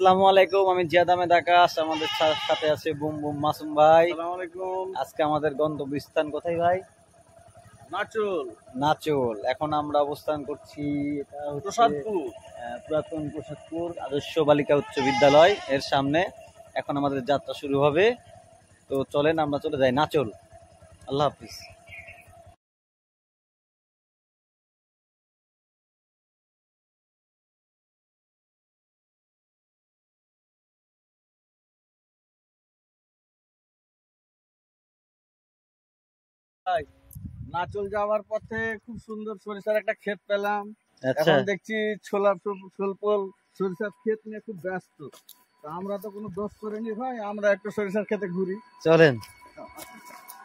আসসালামু আলাইকুম, আমি জিয়াদ আহমেদ আকাশ। আমাদের সাথে আছে বুম বুম মাসুম ভাই। আসসালামু আলাইকুম। আজকে আমাদের গন্তব্যস্থান কোথায় ভাই? নাচুল। নাচুল। এখন আমরা অবস্থান করছি, এটা হচ্ছে প্রসাদপুর, পুরাতন প্রসাদপুর আদর্শ বালিকা উচ্চ বিদ্যালয় এর সামনে। এখন আমাদের যাত্রা শুরু হবে, তো চলেন আমরা চলে যাই নাচুল। আল্লাহ হাফিজ। নাচুল যাওয়ার পথে খুব সুন্দর সরিষার একটা ক্ষেত পেলাম। আচ্ছা, এখন দেখছি ছোলা ফুলপল সরিষার ক্ষেত নিয়ে খুব ব্যস্ত। তো আমরা তো কোনো দোষ করিনি ভাই, আমরা একটু সরিষার ক্ষেতে ঘুরি, চলেন।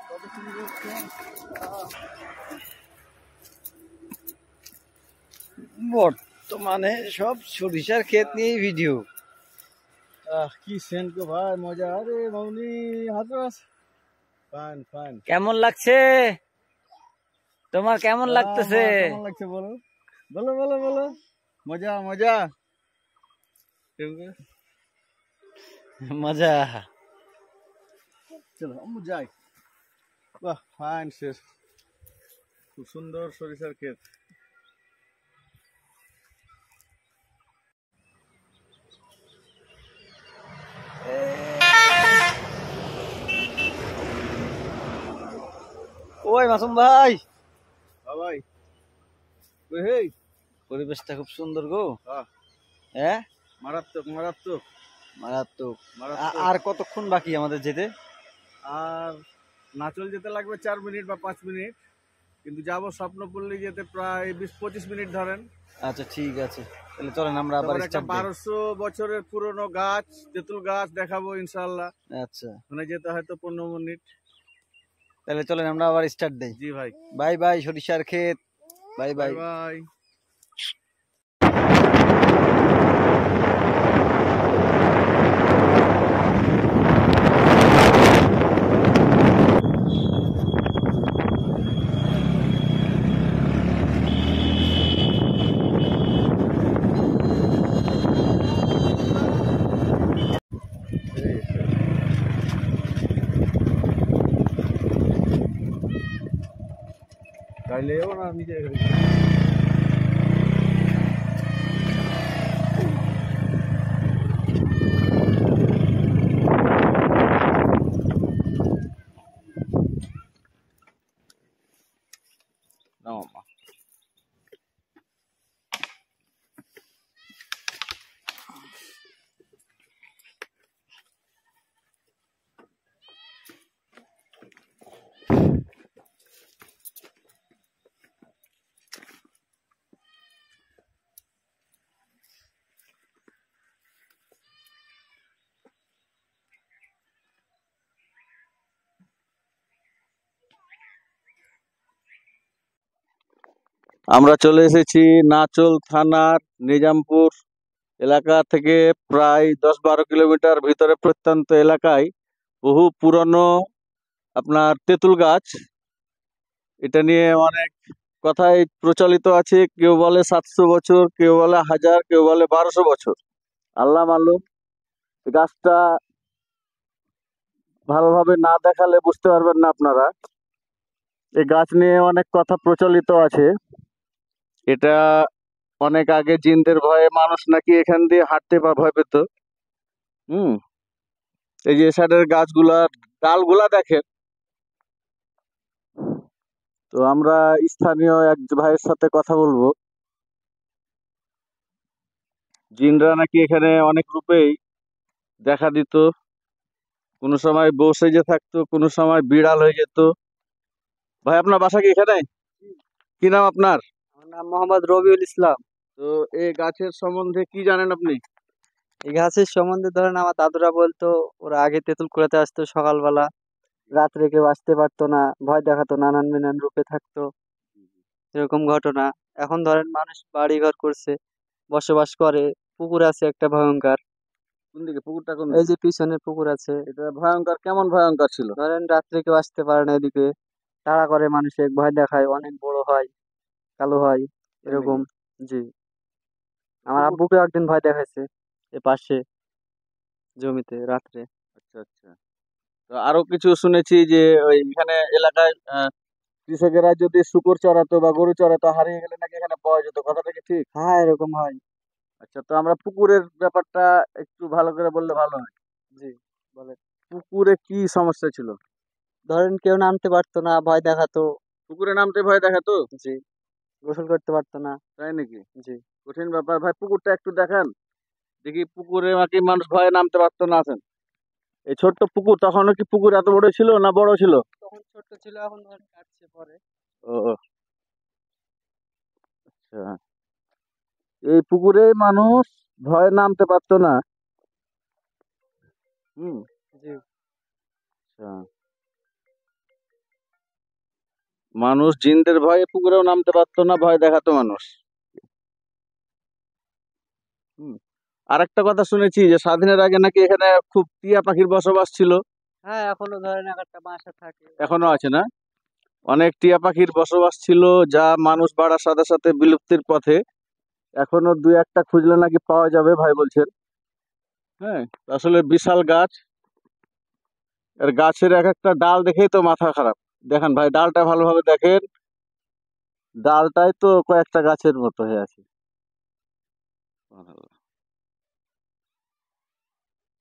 কত সুন্দর ক্ষেত। বর্তমানে সব সরিষার ক্ষেত নিয়েই ভিডিও। কি সেন্ট গো ভাই, মজা। আরে মৌনি হাজার ফাইন ফাইন। কেমন লাগছে তোমার? কেমন লাগতেছে? কেমন লাগছে বলো বলো বলো বলো। মজা মজা মজা। চলো আমি যাই। বাহ ফাইন শেষ, খুব সুন্দর সরিষার ক্ষেত। ওই মাসুম ভাই, ভাই হেই, পরিবেশটা খুব সুন্দর গো। হ্যাঁ হ্যাঁ, মারাত্মক মারাত্মক মারাত্মক। মারাত্মক। আর কতক্ষণ বাকি আমাদের যেতে? আর নাচল যেতে লাগবে 4 মিনিট বা 5 মিনিট, কিন্তু যাবো স্বপ্নপল্লী যেতে প্রায় 20-25 মিনিট ধরেন। আচ্ছা ঠিক আছে, তাহলে চলেন আমরা আবার তারপর একটা স্টার্ট দিই। 1200 বছরের পুরনো গাছ, তেঁতুল গাছ দেখাবো ইনশাল্লাহ। আচ্ছা, ওখানে যেতে হয়তো 15 মিনিট। তাহলে চলেন আমরা আবার স্টার্ট দেই। জি ভাই, বাই বাই সরিষার ক্ষেত। Bye bye bye. বাই। গাইলেও না নিজে আমরা চলে এসেছি নাচল থানার নিজামপুর এলাকা থেকে প্রায় 10-12 কিলোমিটার ভিতরে প্রত্যন্ত এলাকায় বহু পুরনো আপনার তেঁতুল গাছ। এটা নিয়ে অনেক কথাই প্রচলিত আছে, কেউ বলে 700 বছর, কেউ বলে 1000, কেউ বলে 1200 বছর, আল্লাহ মালুম। গাছটা ভালোভাবে না দেখালে বুঝতে পারবেন না আপনারা। এই গাছ নিয়ে অনেক কথা প্রচলিত আছে। এটা অনেক আগে জিনদের ভয়ে মানুষ নাকি এখান দিয়ে হাঁটতে ভয় পেত। হুম, এই যে সাইডের গাছগুলা ডালগুলা দেখেন। তো আমরা স্থানীয় এক ভাইয়ের সাথে কথা বলবো। জিনরা নাকি এখানে অনেক রূপেই দেখা দিত, কোনো সময় বউ সেজে থাকতো, কোনো সময় বিড়াল হয়ে যেত। ভাই আপনার বাসা কি এখানে? কি নাম আপনার? আমার নাম মোহাম্মদ রবিউল ইসলাম। তো এই গাছের সম্বন্ধে কি জানেন আপনি? এই গাছের সম্বন্ধে ধরেন আমার দাদুরা বলতো, ওরা আগে তেঁতুল কুড়াতে আসতো সকালবেলা, রাত্রে কেউ আসতে পারতো না, ভয় দেখাতো, নানান নানান রূপে থাকতো, এরকম ঘটনা। এখন ধরেন মানুষ বাড়ি ঘর করছে, বসবাস করে, পুকুর আছে একটা ভয়ঙ্কর, কোন দিকে পুকুরটা, কোন এই দিকে? যে পিছনে পুকুর আছে। এটা ভয়ঙ্কর, কেমন ভয়ঙ্কর ছিল? ধরেন রাত্রে কেউ আসতে পারে না এদিকে, তাড়া করে মানুষে, ভয় দেখায়, অনেক বড় হয়, কালো হয়, তাই নাকি? এরকম। জি, আমার পুকুর আব্বুকে একদিন ভয় দেখাইছে এ পাশে। জমিতে রাত্রে। আচ্ছা আচ্ছা। তো আরো কিছু শুনেছি যে ওই এখানে এলাকায় কৃষকেরা যদি শুকর চড়াতো বা গরু চড়াতো হারিয়ে গেলে নাকি এখানে পাওয়া যেত, কথাটা কি ঠিক? হ্যাঁ, এরকম হয়। আচ্ছা, তো আমরা পুকুরের ব্যাপারটা একটু ভালো করে বললে ভালো হয়। জি, বলেন। পুকুরে কি সমস্যা ছিল? ধরেন কেউ নামতে পারতো না, ভয় দেখাতো। পুকুরে নামতে ভয় দেখাতো? জি, গোসল করতে পারতো না। তাই নাকি? জি। কঠিন ব্যাপার ভাই, পুকুরটা একটু দেখান দেখি। পুকুরে নাকি মানুষ ভয়ে নামতে পারতো না আছেন। এই ছোট্ট পুকুর, তখনও কি পুকুর এত বড় ছিল না বড় ছিল? তখন ছোট্ট ছিল, এখন ধরেন কাটছে পরে। ও আচ্ছা, এই পুকুরে মানুষ ভয়ে নামতে পারতো না। হুম। জি। আচ্ছা, মানুষ জিনদের ভয়ে পুকুরেও নামতে পারতো না, ভয় দেখাতো মানুষ। হুম। আরেকটা কথা শুনেছি যে স্বাধীনের আগে নাকি এখানে খুব টিয়া পাখির বসবাস ছিল। হ্যাঁ, এখনো ধরেন একটা বাসা থাকে। এখনো আছে না? অনেক টিয়া পাখির বসবাস ছিল, যা মানুষ বাড়ার সাথে সাথে বিলুপ্তির পথে। এখনো দুই একটা খুঁজলে নাকি পাওয়া যাবে ভাই বলছেন। হ্যাঁ, আসলে বিশাল গাছ। এর গাছের এক একটা ডাল দেখেই তো মাথা খারাপ। দেখেন ভাই, ডালটা ভালোভাবে দেখেন। ডালটাই তো কয়েকটা গাছের মতো হয়ে আছে।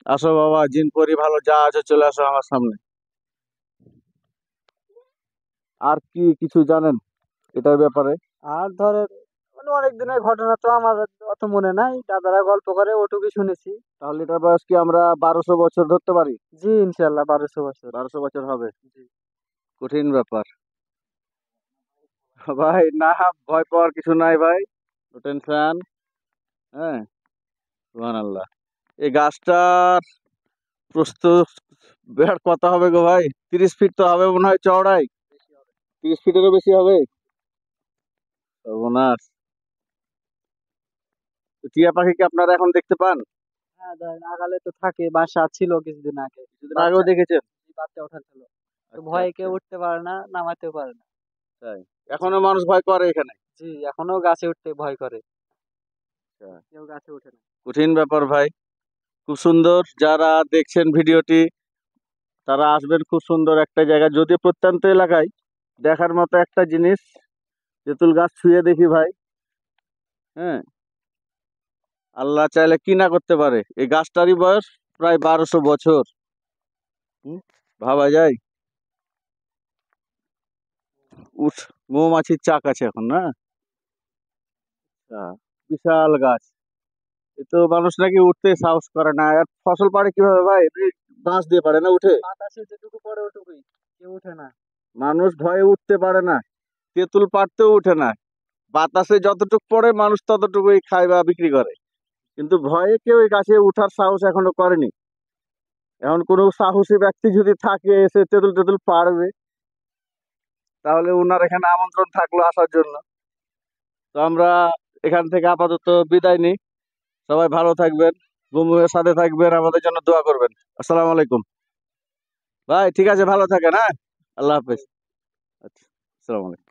আসো বাবা, জিন পরি ভালো যা আছে চলে আসো আমার সামনে। আর কি কিছু জানেন এটার ব্যাপারে? আর ধরেন অনেক দিনের ঘটনা তো আমার অত মনে নাই, দাদারা গল্প করে ওটুকুই শুনেছি। তাহলে এটার বয়স কি আমরা 1200 বছর ধরতে পারি? জি, ইনশাল্লাহ 1200 বছর। 1200 বছর হবে। জি। কঠিন ব্যাপার। ভাই না, ভয় পাওয়ার কিছু নাই ভাই, নো টেনশন। হ্যাঁ, সুবহানাল্লাহ। এই গাছটার প্রস্থ বের কত হবে গো ভাই? 30 ফিট তো হবে মনে হয় চওড়াই। 30 ফিটেরও বেশি হবে। সর্বনাশ। তো টিয়া পাখি কি আপনারা এখন দেখতে পান? হ্যাঁ, ধরেন আগালে তো থাকে, বাসা ছিল কিছুদিন আগে। কিছুদিন আগেও বাচ্চা দেখেছেন? বাচ্চা ওঠাচ্ছিল। তো আচ্ছা ভয়ে আচ্ছা। কেউ উঠতে পারে না, নামাতেও পারে না। তাই? জি। এখনো মানুষ ভয় করে এখানে? জি, এখনো গাছে উঠতে ভয় করে। আচ্ছা, কেউ গাছে ওঠে না। কঠিন ব্যাপার ভাই। খুব সুন্দর, যারা দেখছেন ভিডিওটি তারা আসবেন, খুব সুন্দর একটা জায়গা, যদি প্রত্যন্ত এলাকায় দেখার মতো একটা জিনিস। তেঁতুল গাছ ছুঁয়ে দেখি ভাই। হ্যাঁ, আল্লাহ চাইলে কি না করতে পারে। এই গাছটারই বয়স প্রায় 1200 বছর। হুম, ভাবা যায়। উঠ, মৌমাছির চাক আছে এখন না? আচ্ছা, বিশাল গাছ। এ তো মানুষ নাকি উঠতে সাহস করে না। আর ফসল পাড়ে কিভাবে ভাই? এমনি বাঁশ দিয়ে পারে না উঠে? বাতাসে যেটুকু পড়ে ওটুকুই, কেউ ওঠে না। মানুষ ভয়ে উঠতে পারে না, তেঁতুল পাড়তেও উঠে না। বাতাসে যতটুক পড়ে মানুষ ততটুকুই খায় বা বিক্রি করে। কিন্তু ভয়ে কেউ এই গাছে উঠার সাহস এখনো করেনি। এখন কোনো সাহসী ব্যক্তি যদি থাকে এসে তেঁতুল তেঁতুল পারবে, তাহলে উনার এখানে আমন্ত্রণ থাকলো আসার জন্য। তো আমরা এখান থেকে আপাতত বিদায় নিই। সবাই ভালো থাকবেন, বন্ধুদের সাথে থাকবেন, আমাদের জন্য দোয়া করবেন। আসসালামু আলাইকুম। ভাই ঠিক আছে, ভালো থাকেন। হ্যাঁ, আল্লাহ হাফেজ। আচ্ছা, আসসালামু আলাইকুম।